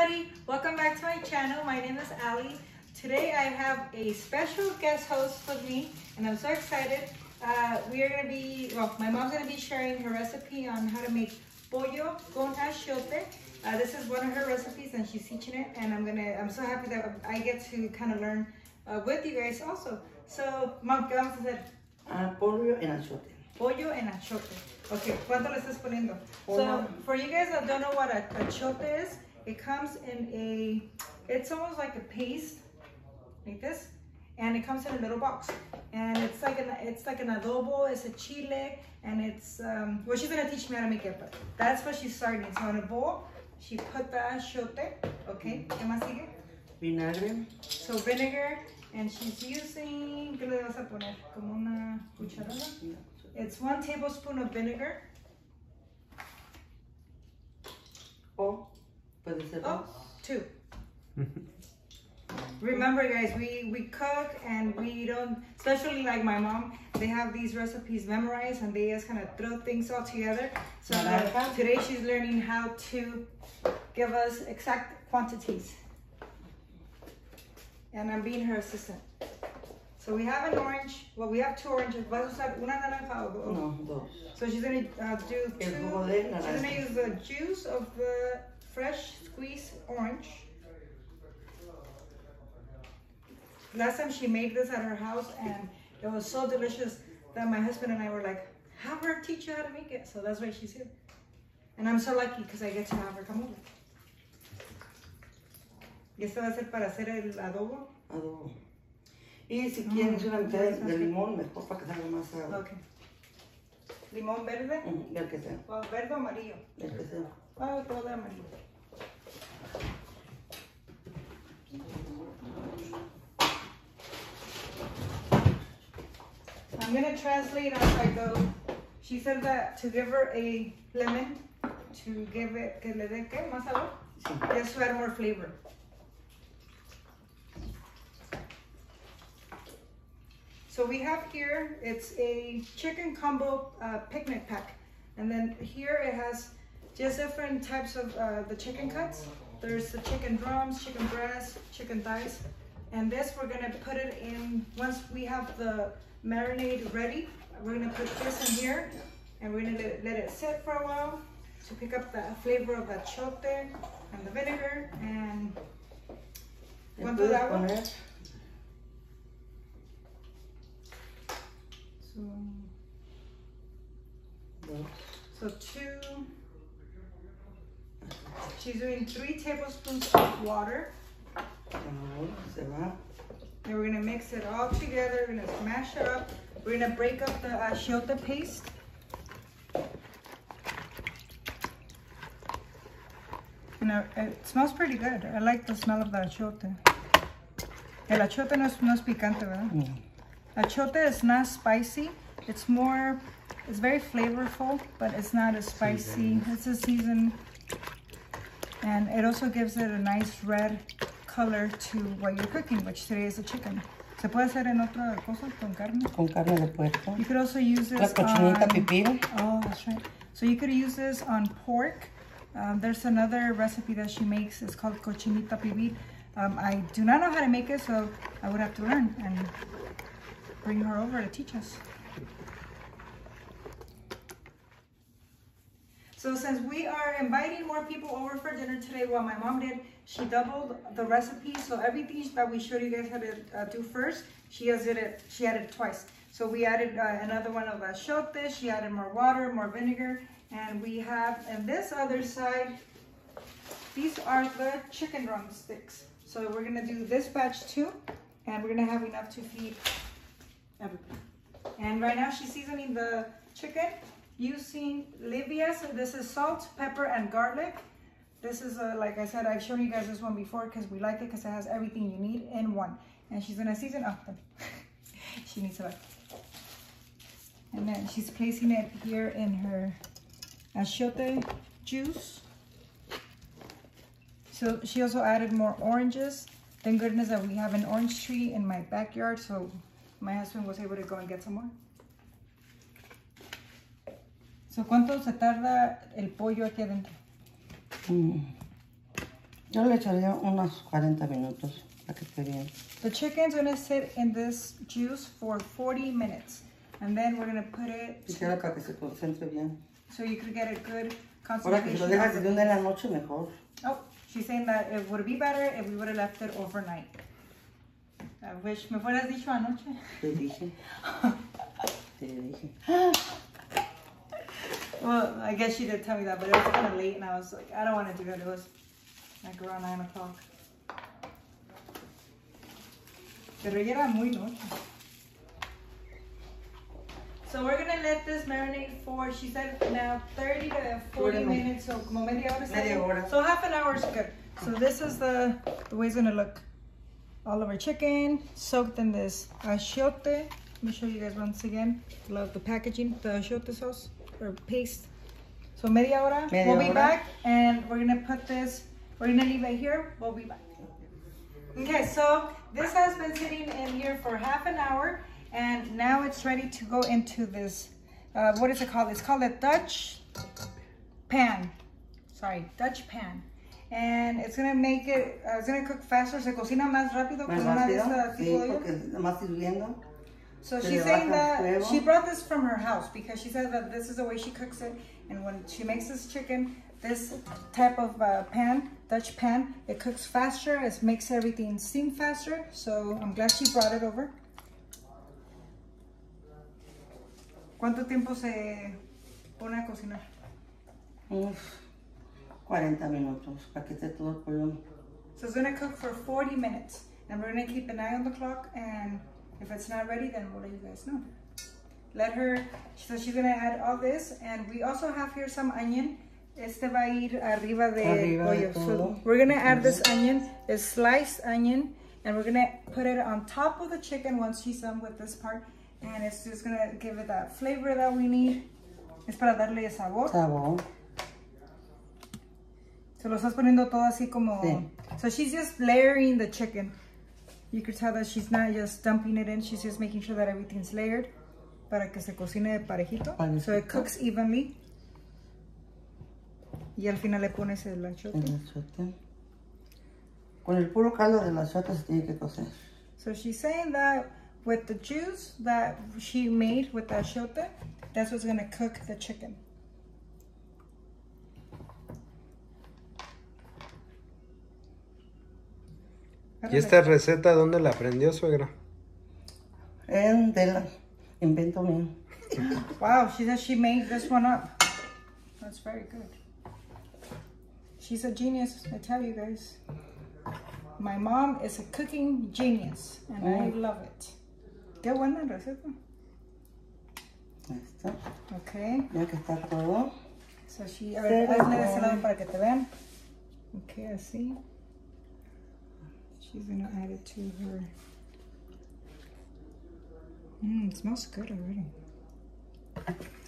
everybody, welcome back to my channel. My name is Ali. Today I have a special guest host with me and I'm so excited. We are going to be, my mom's going to be sharing her recipe on how to make pollo con achiote. This is one of her recipes and she's teaching it, and I'm so happy that I get to kind of learn with you guys also. So, Mom, ¿qué vamos a hacer? Pollo en achiote. Pollo en achiote. Okay, ¿cuánto le estás poniendo? So, for you guys that don't know what achiote is, it comes in it's almost like a paste, like this, and it comes in a little box. And it's like an adobo, it's a chile, and it's, well, she's gonna teach me how to make it, but that's what she's starting. So in a bowl, she put the achiote, okay, ¿qué más sigue? Vinagre. So vinegar, and she's using, ¿qué le vas a poner? Como una cucharada? It's 1 tablespoon of vinegar. O puede ser dos. 2. Remember guys, we cook and we don't, especially like my mom, they have these recipes memorized and they just kind of throw things all together. So today she's learning how to give us exact quantities. And I'm being her assistant. So we have an orange, well we have 2 oranges. ¿Vas a usar una naranja o dos? No, dos. So she's going to do 2, she's going to use the juice of the fresh squeezed orange. Last time she made this at her house and it was so delicious that my husband and I were like, have her teach you how to make it. So that's why she's here. And I'm so lucky because I get to have her come over. ¿Y esto va a ser para hacer el adobo? Adobo. Y si quieres una mitad de limón, mejor para que salga más agua. Okay. ¿Limón verde? El que sea. ¿O verde o amarillo? El que sea. Oh, todo de amarillo. I'm going to translate as I go. She said that to give her a lemon, to give it, que le dé ¿qué? Más sabor? Sí. Just to add more flavor. So we have here, it's a chicken combo picnic pack. And then here it has just different types of the chicken cuts. There's the chicken drums, chicken breast, chicken thighs. And this we're gonna put it in, once we have the marinade ready, we're gonna put this in here and we're gonna let it sit for a while to pick up the flavor of the achiote and the vinegar. And ¿cuánto de agua? So 2, she's doing 3 tablespoons of water. And we're gonna mix it all together, we're gonna smash it up. We're gonna break up the achiote paste. And it smells pretty good. I like the smell of the achiote. El achiote no es picante, ¿verdad? No. Achiote is not spicy. It's very flavorful, but it's not as spicy. It's a season, and it also gives it a nice red color to what you're cooking, which today is a chicken. ¿Se puede hacer en otra cosa con carne? Con carne de puerco. You could also use this La cochinita pibil. Oh, that's right. So you could use this on pork. There's another recipe that she makes. It's called cochinita pibil. I do not know how to make it, so I would have to learn and bring her over to teach us. So since we are inviting more people over for dinner today, what my mom did, she doubled the recipe. So everything that we showed you guys how to do first, she added it twice. So we added another one of achiote, she added more water, more vinegar, and we have, on this other side, these are the chicken drumsticks. So we're gonna do this batch too, and we're gonna have enough to feed everybody. And right now she's seasoning the chicken using Livia's. This is salt, pepper, and garlic. This is, like I said, I've shown you guys this one before because we like it because it has everything you need in one. And she's gonna season up them. She needs to like. And then she's placing it here in her achiote juice. So she also added more oranges. Thank goodness that we have an orange tree in my backyard, so my husband was able to go and get some more. So, ¿cuánto se tarda el pollo aquí adentro? Yo le echaría unos 40 minutos para que esté bien. The chicken's gonna sit in this juice for 40 minutes. And then we're gonna put it Quisiera para que se concentre bien. so you could get a good Ahora que si lo concentration. dejas desde una en la noche, mejor. Oh, she's saying that it would be better if we would have left it overnight. I wish me fueras dicho anoche. Te dije. Te dije. Well, I guess she did tell me that, but it was kind of late, and I was like, I don't want to do it. It was like around 9 o'clock. Pero ya era muy noche. So we're gonna let this marinate for, she said now 30 to 40 minutes, so como media hora. Media hora. So half an hour is good. So this is the way it's gonna look. All of our chicken soaked in this achiote. Let me show you guys once again. Love the packaging, the achiote sauce or paste. So media hora. We'll be back, and we're gonna put this. We're gonna leave it here. We'll be back. Okay, so this has been sitting in here for half an hour, and now it's ready to go into this. What is it called? It's called a Dutch pan. Sorry, Dutch pan. And it's gonna make it, it's gonna cook faster, se cocina más rápido con una de estas tipo de olla. Más hirviendo. So she's saying that she brought this from her house because she said that this is the way she cooks it. And when she makes this chicken, this type of pan, Dutch pan, it cooks faster, it makes everything steam faster. So I'm glad she brought it over. ¿Cuánto tiempo se pone a cocinar? 40 minutos para que esté todo el pollo. So it's gonna cook for 40 minutes. And we're gonna keep an eye on the clock, and if it's not ready, then we'll let you guys know. Let her, so she's gonna add all this, and we also have here some onion. Este va a ir arriba de pollo. So we're gonna add this onion, this sliced onion, and we're gonna put it on top of the chicken once she's done with this part. And it's just gonna give it that flavor that we need. Es para darle sabor. Sabor. Se lo estás poniendo todo así como... Sí. So she's just layering the chicken. You could tell that she's not just dumping it in. She's just making sure that everything's layered para que se cocine parejito. So it cooks evenly. Y al final le pones el achiote. El achiote. Con el puro caldo del achiote se tiene que cocer. So she's saying that with the juice that she made with the achiote, that's what's going to cook the chicken. ¿Y esta receta dónde la aprendió, suegra? Del invento mío. Wow, she says she made this one up. That's very good. She's a genius, I tell you guys. My mom is a cooking genius, and I love it. Qué buena receta. Esto. Okay. Ya que está todo. So she, a ver, hazle de ese lado para que te vean. Okay, así. She's gonna add it to her. It smells good already.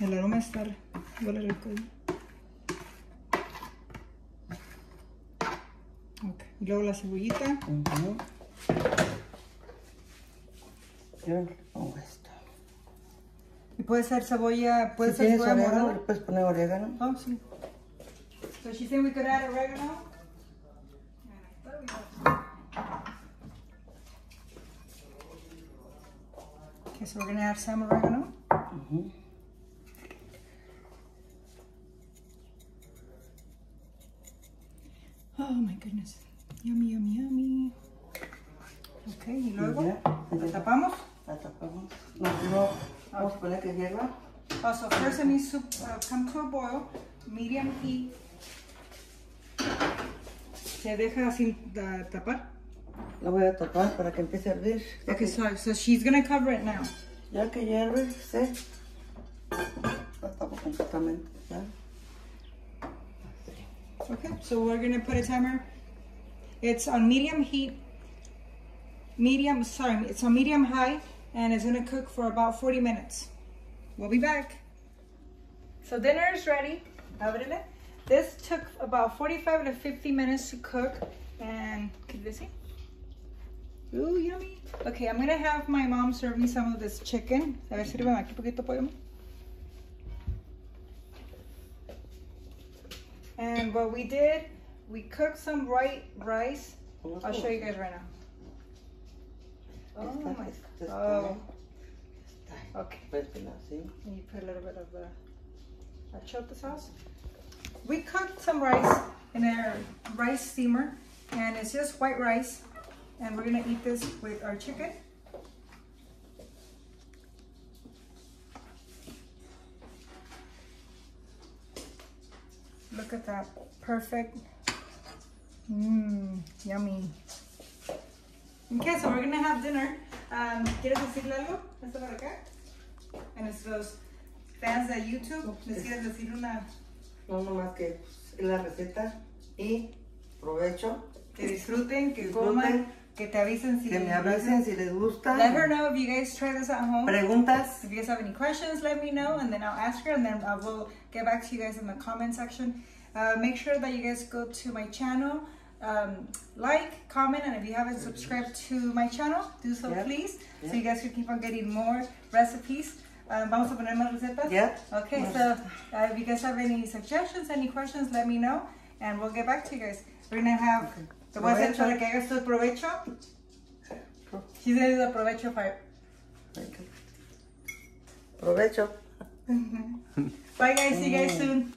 El aroma está, huele rico. Okay. Y luego la cebollita. Yo le pongo esto. Y puede ser cebolla, puede Si ser tienes cebolla orégano, morada. le puedes poner orégano. Oh, sí. So she's saying we could add oregano. Okay, so we're gonna add some oregano. Oh my goodness. Yummy, yummy, yummy. Okay, y luego la tapamos. La tapamos. No, vamos a poner que hierva. Oh, so first it needs to come to a boil, medium heat. Se deja sin tapar. La voy a tapar para que empiece a hervir. Okay, so she's gonna cover it now. Ya que hierve, la tapo completamente. ¿Ya? Okay, so we're gonna put a timer. It's on medium heat. It's on medium high, and it's gonna cook for about 40 minutes. We'll be back. So dinner is ready. Ábrele. This took about 45 to 50 minutes to cook, and can you see? Ooh, yummy. Okay, I'm gonna have my mom serve me some of this chicken. A ver, sírveme aquí poquito pollo. And what we did we cooked some white rice. I'll show you guys right now. Oh my god. Oh. Okay. And you put a little bit of the achiote sauce. We cooked some rice in our rice steamer, and it's just white rice. And we're gonna eat this with our chicken. Look at that, perfect. Mmm, yummy. Okay, so we're gonna have dinner. ¿Quieres decirle algo? ¿Esto para acá? A nuestros fans de YouTube, ¿les quieres decir una? No, nomás que es la receta y provecho. Que disfruten, que coman, que te avisen si que me avisen si les gusta. Let her know if you guys try this at home. Preguntas. If you guys have any questions, let me know, and then I'll ask her, and then I will get back to you guys in the comment section. Make sure that you guys go to my channel, like, comment, and if you haven't subscribed to my channel, do so please, so you guys can keep on getting more recipes. Vamos a poner más recetas? Okay, so if you guys have any suggestions, any questions, let me know, and we'll get back to you guys. We're gonna have, te voy a hacer para que hagas tu provecho. She's gonna do the provecho part. Provecho. Bye guys, see you guys soon.